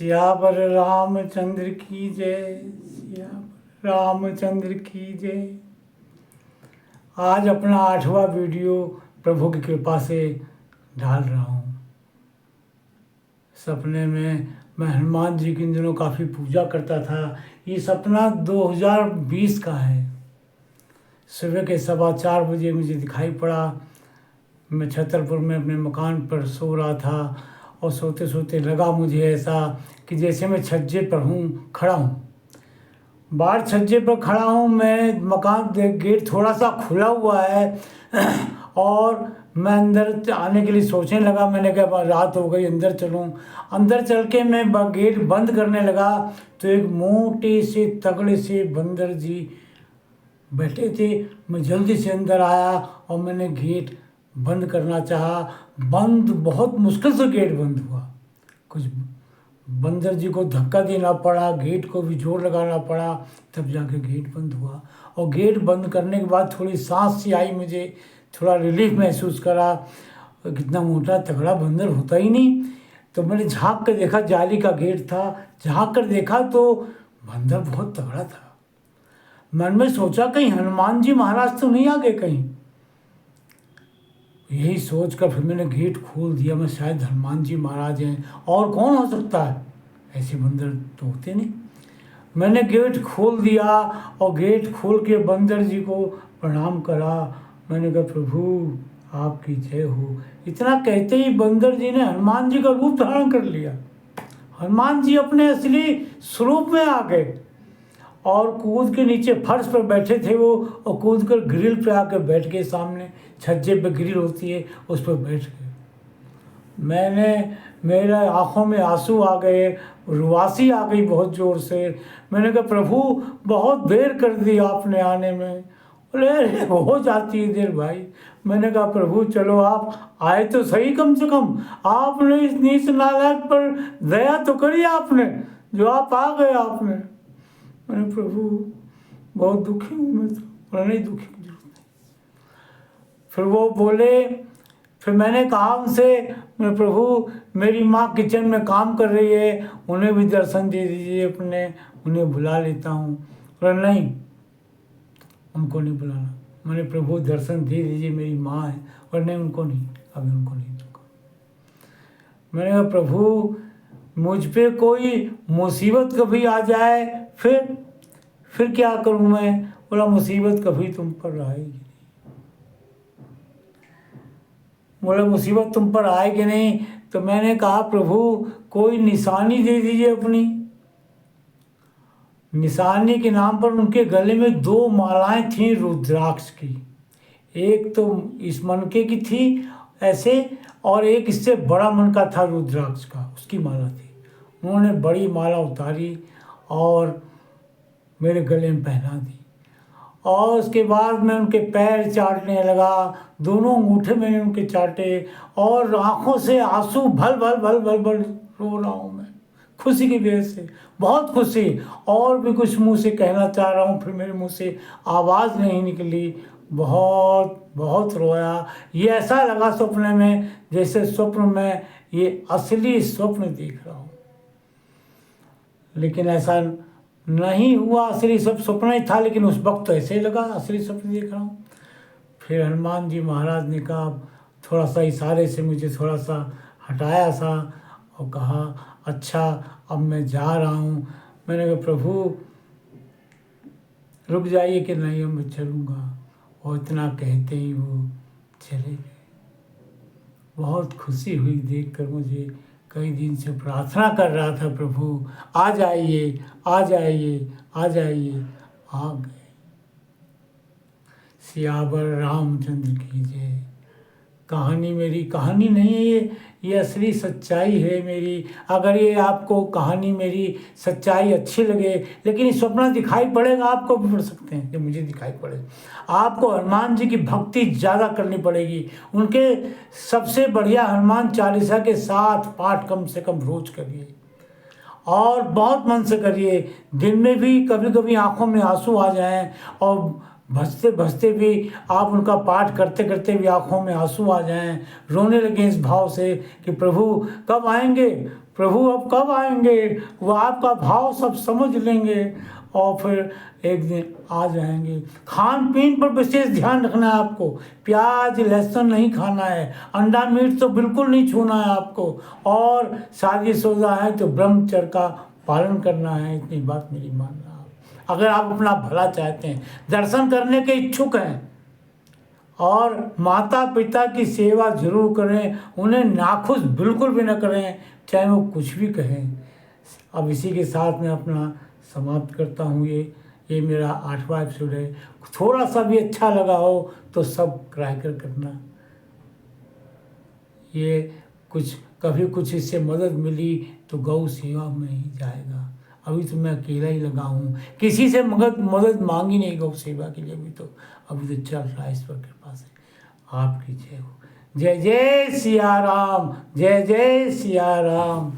सियावर रामचंद्र की जय, सियावर रामचंद्र की जय। आज अपना 8वां वीडियो प्रभु की कृपा से डाल रहा हूँ। सपने में मैं हनुमान जी की इन दिनों काफ़ी पूजा करता था। ये सपना 2020 का है। सुबह के 4:15 बजे मुझे दिखाई पड़ा। मैं छतरपुर में अपने मकान पर सो रहा था और सोते सोते लगा मुझे ऐसा कि जैसे मैं छज्जे पर खड़ा हूँ। बाहर छज्जे पर खड़ा हूँ मैं, मकान गेट थोड़ा सा खुला हुआ है और मैं अंदर आने के लिए सोचने लगा। मैंने कहा रात हो गई, अंदर चलूँ। अंदर चल के मैं गेट बंद करने लगा तो एक मोटे से तगड़े से बंदर जी बैठे थे। मैं जल्दी से अंदर आया और मैंने गेट बंद करना चाहा। बहुत मुश्किल से गेट बंद हुआ। कुछ बंदर जी को धक्का देना पड़ा, गेट को भी जोर लगाना पड़ा, तब जाके गेट बंद हुआ। और गेट बंद करने के बाद थोड़ी सांस सी आई, मुझे थोड़ा रिलीफ महसूस करा। कितना मोटा तगड़ा बंदर होता ही नहीं। तो मैंने झाँक कर देखा, जाली का गेट था, झाँक कर देखा तो बंदर बहुत तगड़ा था। मन में सोचा कहीं हनुमान जी महाराज तो नहीं आ गए कहीं। यही सोच कर फिर मैंने गेट खोल दिया। मैं शायद हनुमान जी महाराज हैं, और कौन हो सकता है, ऐसे बंदर तो होते नहीं। मैंने गेट खोल दिया और गेट खोल के बंदर जी को प्रणाम करा। मैंने कहा प्रभु आपकी जय हो। इतना कहते ही बंदर जी ने हनुमान जी का रूप धारण कर लिया। हनुमान जी अपने असली स्वरूप में आ गए और कूद के नीचे फर्श पर बैठे थे वो, और कूद कर ग्रिल पे आकर बैठ गए। सामने छज्जे पे ग्रिल होती है, उस पर बैठ गए। मेरे आँखों में आंसू आ गए, रुआसी आ गई बहुत ज़ोर से। मैंने कहा प्रभु बहुत देर कर दी आपने आने में। बोले हो जाती है देर भाई। मैंने कहा प्रभु चलो आप आए तो सही, कम से कम आपने इस नीच नालायक पर दया तो करी आपने, जो आप आ गए आपने। मैंने प्रभु बहुत दुखी हूँ मैं तो। बोला नहीं, दुखी की जरूरत नहीं। फिर वो बोले, फिर मैंने कहा उनसे, मैं प्रभु मेरी माँ किचन में काम कर रही है, उन्हें भी दर्शन दे दीजिए, अपने उन्हें बुला लेता हूँ। बोला नहीं, उनको नहीं बुलाना। मैंने प्रभु दर्शन दे दीजिए, मेरी माँ है। और नहीं, उनको नहीं, अभी उनको नहीं दूँगा। मैंने कहा प्रभु मुझ पे कोई मुसीबत कभी आ जाए फिर क्या करूं मैं। बोला मुसीबत कभी तुम पर आएगी नहीं। बोला मुसीबत तुम पर आएगी नहीं। तो मैंने कहा प्रभु कोई निशानी दे दीजिए अपनी। निशानी के नाम पर उनके गले में 2 मालाएं थीं रुद्राक्ष की। एक तो इस मनके की थी ऐसे, और एक इससे बड़ा मन का था रुद्राक्ष का, उसकी माला थी। उन्होंने बड़ी माला उतारी और मेरे गले में पहना दी। और उसके बाद मैं उनके पैर चाटने लगा, दोनों अंगूठे मैंने उनके चाटे, और आंखों से आंसू भल भल भल भल भल रो रहा हूँ मैं, खुशी की वजह से, बहुत खुशी। और भी कुछ मुंह से कहना चाह रहा हूँ, फिर मेरे मुंह से आवाज़ नहीं निकली। बहुत बहुत रोया। ये ऐसा लगा स्वप्न में जैसे स्वप्न में ये असली स्वप्न देख रहा हूँ, लेकिन ऐसा नहीं हुआ। असली सब सपना ही था, लेकिन उस वक्त तो ऐसे ही लगा असली सपने देख रहा हूँ। फिर हनुमान जी महाराज ने कहा, थोड़ा सा इशारे से मुझे थोड़ा सा हटाया सा और कहा अच्छा अब मैं जा रहा हूँ। मैंने कहा प्रभु रुक जाइए कि नहीं, अब मैं चलूँगा। और इतना कहते ही वो चले गए। बहुत खुशी हुई देखकर मुझे। कई दिन से प्रार्थना कर रहा था प्रभु आ जाइए आ जाइए आ जाइए, आ गए। सियावर रामचंद्र की जय। कहानी मेरी कहानी नहीं है, ये असली सच्चाई है मेरी। अगर ये आपको कहानी मेरी सच्चाई अच्छी लगे, लेकिन ये सपना दिखाई पड़ेगा, आपको भी पड़ सकते हैं कि मुझे दिखाई पड़े। आपको हनुमान जी की भक्ति ज़्यादा करनी पड़ेगी। उनके सबसे बढ़िया हनुमान चालीसा के 7 पाठ कम से कम रोज करिए, और बहुत मन से करिए। दिन में भी कभी कभी आंखों में आंसू आ जाएं, और भजते भजते भी आप उनका पाठ करते करते भी आंखों में आंसू आ जाएं, रोने लगे इस भाव से कि प्रभु कब आएंगे, प्रभु अब कब आएंगे, वो आपका भाव सब समझ लेंगे और फिर एक दिन आ जाएंगे। खान पीन पर विशेष ध्यान रखना है आपको। प्याज लहसुन नहीं खाना है, अंडा मीट तो बिल्कुल नहीं छूना है आपको, और शादीशुदा है तो ब्रह्मचर्य का पालन करना है। इतनी बात मेरी मानना आप। अगर आप अपना भला चाहते हैं, दर्शन करने के इच्छुक हैं, और माता पिता की सेवा जरूर करें, उन्हें नाखुश बिल्कुल भी न करें, चाहे वो कुछ भी कहें। अब इसी के साथ मैं अपना समाप्त करता हूँ। ये मेरा 8वां एपिसोड है। थोड़ा सा भी अच्छा लगा हो तो सब्सक्राइब करना। ये कभी कुछ इससे मदद मिली तो गौ सेवा में ही जाएगा। अभी तो मैं अकेला ही लगा हूँ, किसी से मदद मांगी नहीं गौ सेवा के लिए। अभी तो चल रहा है, ईश्वर के पास है। आपकी जय हो। जय जय सिया राम, जय जय सिया राम।